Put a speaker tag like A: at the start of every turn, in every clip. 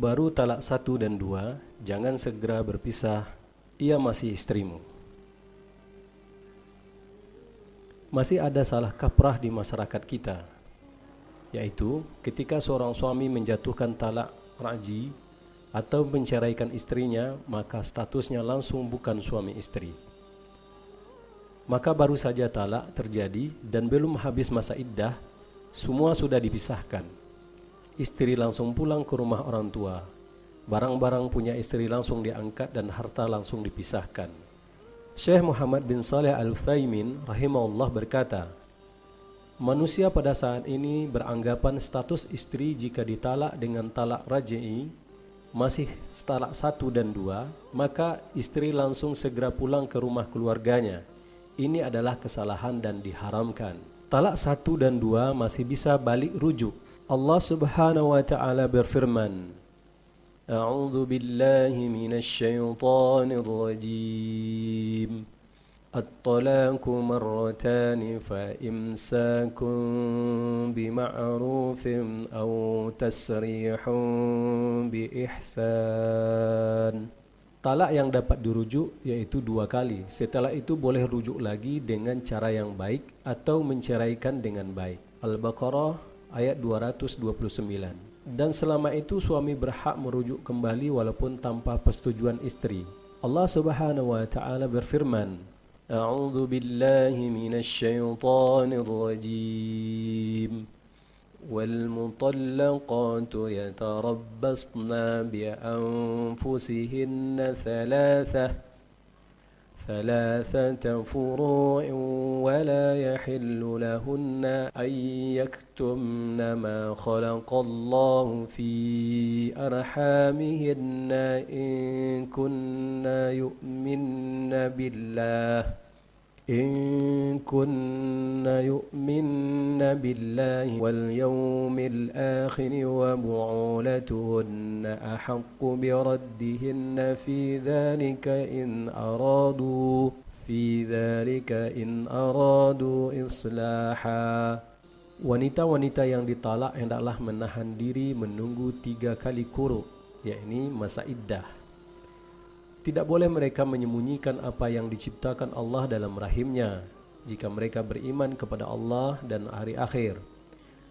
A: baru talak 1 dan 2, jangan segera berpisah, ia masih istrimu. Masih ada salah kaprah di masyarakat kita, yaitu ketika seorang suami menjatuhkan talak raj'i atau menceraikan istrinya, maka statusnya langsung bukan suami istri. Maka baru saja talak terjadi dan belum habis masa iddah, semua sudah dipisahkan. Istri langsung pulang ke rumah orang tua, barang-barang punya istri langsung diangkat dan harta langsung dipisahkan. Syekh Muhammad bin Shalih Al-Utsaimin rahimahullah berkata, manusia pada saat ini beranggapan status istri jika ditalak dengan talak raj'i masih talak 1 dan 2, maka istri langsung segera pulang ke rumah keluarganya. Ini adalah kesalahan dan diharamkan. Talak 1 dan 2 masih bisa balik rujuk. Allah Subhanahu wa taala berfirman, A'udzu billahi minasy syaithanir rajim. At-talaqu marratan fa imsakun bima'rufin aw tasrihun bi ihsan. Talak yang dapat dirujuk yaitu 2 kali. Setelah itu boleh rujuk lagi dengan cara yang baik atau menceraikan dengan baik. Al-Baqarah ayat 229. Dan selama itu suami berhak merujuk kembali walaupun tanpa persetujuan istri. Allah Subhanahu wa taala berfirman, A'udzu billahi minasy syaithanir rajim. وَالْمُطَلَّقَاتُ يَتَرَبَّصْنَ بِأَنفُسِهِنَّ ثَلَاثَةَ فُرُوعٍ وَلَا يَحِلُّ لَهُنَّ أَن يَكْتُمْنَ مَا خَلَقَ اللَّهُ فِي أَرْحَامِهِنَّ إِن كُنَّ يؤمن بالله واليوم الآخر وبعولتهن أحق بردهن في ذلك إن أرادوا إصلاحا. Wanita-wanita yang ditalak hendaklah menahan diri menunggu 3 kali quru', yakni masa iddah. Tidak boleh mereka menyembunyikan apa yang diciptakan Allah dalam rahimnya jika mereka beriman kepada Allah dan hari akhir.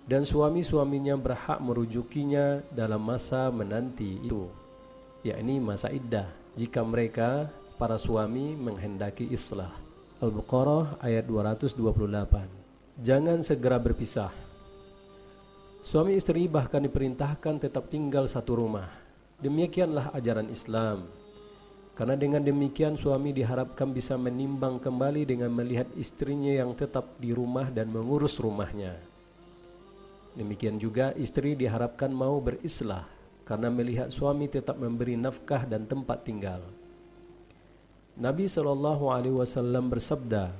A: Dan suami-suaminya berhak merujukinya dalam masa menanti itu, yakni masa iddah, jika mereka, para suami, menghendaki islah. Al-Baqarah ayat 228. Jangan segera berpisah. Suami istri bahkan diperintahkan tetap tinggal satu rumah. Demikianlah ajaran Islam. Karena dengan demikian suami diharapkan bisa menimbang kembali dengan melihat istrinya yang tetap di rumah dan mengurus rumahnya. Demikian juga istri diharapkan mau berislah karena melihat suami tetap memberi nafkah dan tempat tinggal. Nabi SAW bersabda,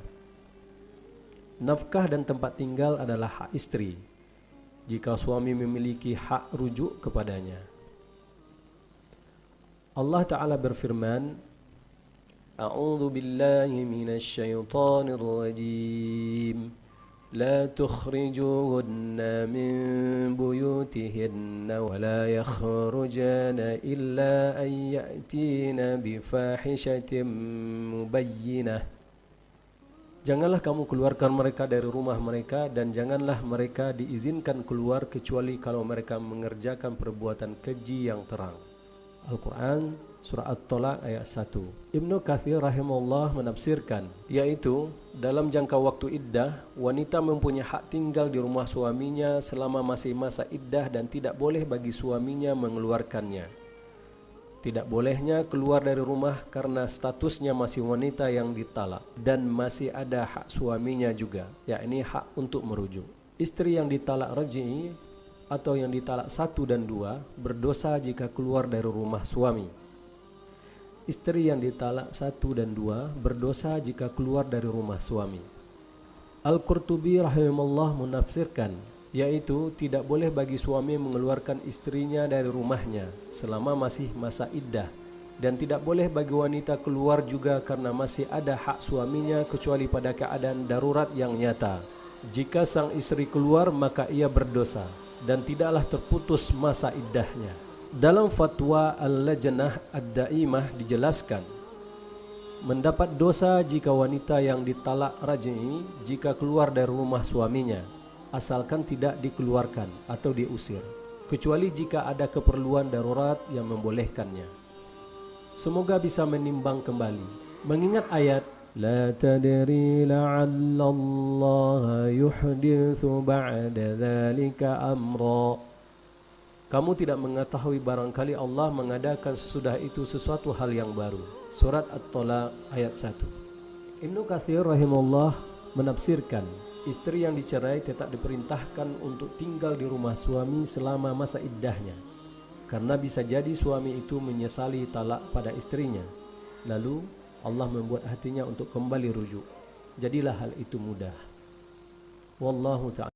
A: nafkah dan tempat tinggal adalah hak istri jika suami memiliki hak rujuk kepadanya. Allah Ta'ala berfirman, A'udzu billahi minasy syaithanir rajim. La tukhrijuhunna min buyutihinna wa la yakhrujana illa an ya'tina bi fahishatin mubayyinah. Janganlah kamu keluarkan mereka dari rumah mereka dan janganlah mereka diizinkan keluar kecuali kalau mereka mengerjakan perbuatan keji yang terang. Al-Quran Surah At-Talaq ayat 1. Ibnu Katsir rahimahullah menafsirkan, yaitu dalam jangka waktu iddah, wanita mempunyai hak tinggal di rumah suaminya selama masih masa iddah dan tidak boleh bagi suaminya mengeluarkannya. Tidak bolehnya keluar dari rumah karena statusnya masih wanita yang ditalak dan masih ada hak suaminya juga, yakni hak untuk merujuk. Istri yang ditalak raj'i atau yang ditalak 1 dan 2 berdosa jika keluar dari rumah suami. Istri yang ditalak 1 dan 2 berdosa jika keluar dari rumah suami. Al-Qurtubi rahimahullah menafsirkan, yaitu tidak boleh bagi suami mengeluarkan istrinya dari rumahnya selama masih masa iddah, dan tidak boleh bagi wanita keluar juga karena masih ada hak suaminya kecuali pada keadaan darurat yang nyata. Jika sang istri keluar maka ia berdosa dan tidaklah terputus masa iddahnya. Dalam fatwa Al-Lajnah Ad-Daimah dijelaskan, mendapat dosa jika wanita yang ditalak raj'i jika keluar dari rumah suaminya, asalkan tidak dikeluarkan atau diusir, kecuali jika ada keperluan darurat yang membolehkannya. Semoga bisa menimbang kembali, mengingat ayat La tadri la'alla Allah yuhdithu ba'da dhalika amra. Kamu tidak mengetahui, barangkali Allah mengadakan sesudah itu sesuatu hal yang baru. Surat At-Talaq ayat 1. Ibnu Katsir rahimahullah menafsirkan, istri yang dicerai tetap diperintahkan untuk tinggal di rumah suami selama masa iddahnya, karena bisa jadi suami itu menyesali talak pada istrinya, lalu Allah membuat hatinya untuk kembali rujuk. Jadilah hal itu mudah. Wallahu ta'ala